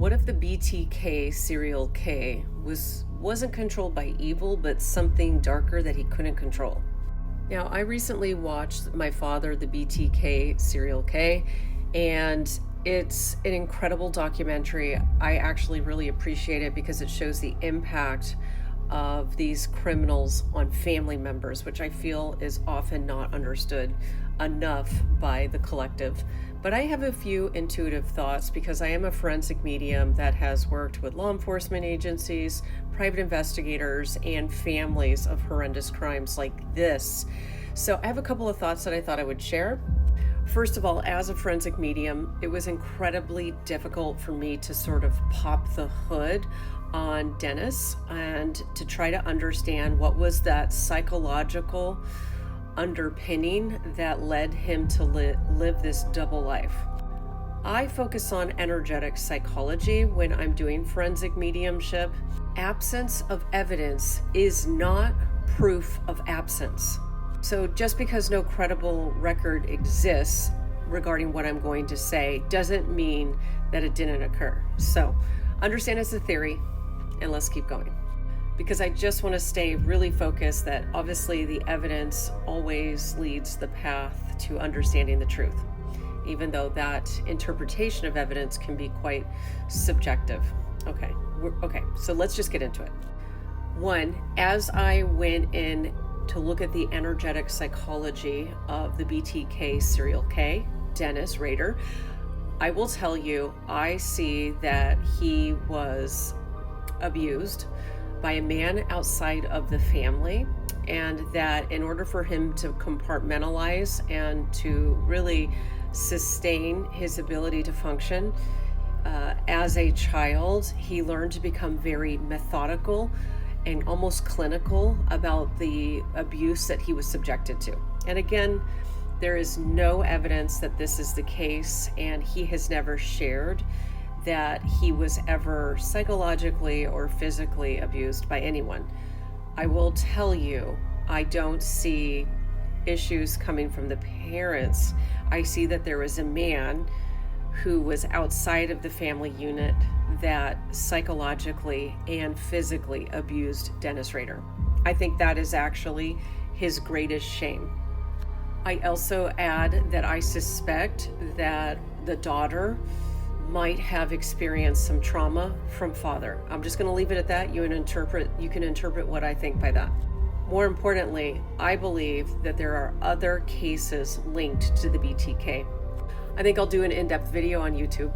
What if the BTK serial K wasn't controlled by evil, but something darker that he couldn't control? Now, I recently watched My Father, the BTK serial K, and it's an incredible documentary. I actually really appreciate it because it shows the impact of these criminals on family members, which I feel is often not understood enough by the collective. But I have a few intuitive thoughts because I am a forensic medium that has worked with law enforcement agencies, private investigators, and families of horrendous crimes like this. So I have a couple of thoughts that I thought I would share. First of all, as a forensic medium, it was incredibly difficult for me to sort of pop the hood on Dennis and to try to understand what was that psychological underpinning that led him to live this double life. I focus on energetic psychology when I'm doing forensic mediumship. Absence of evidence is not proof of absence. So just because no credible record exists regarding what I'm going to say doesn't mean that it didn't occur. So understand it's a theory, and let's keep going. Because I just want to stay really focused that obviously the evidence always leads the path to understanding the truth, even though that interpretation of evidence can be quite subjective. Okay, so let's just get into it. One, as I went in to look at the energetic psychology of the BTK serial K, Dennis Rader, I will tell you, I see that he was abused by a man outside of the family, and that in order for him to compartmentalize and to really sustain his ability to function as a child, he learned to become very methodical and almost clinical about the abuse that he was subjected to. And again, there is no evidence that this is the case, and he has never shared that he was ever psychologically or physically abused by anyone. I will tell you, I don't see issues coming from the parents. I see that there was a man who was outside of the family unit that psychologically and physically abused Dennis Rader. I think that is actually his greatest shame. I also add that I suspect that the daughter might have experienced some trauma from father. I'm just going to leave it at that. You can interpret what I think by that. More importantly, I believe that there are other cases linked to the BTK. I think I'll do an in-depth video on YouTube.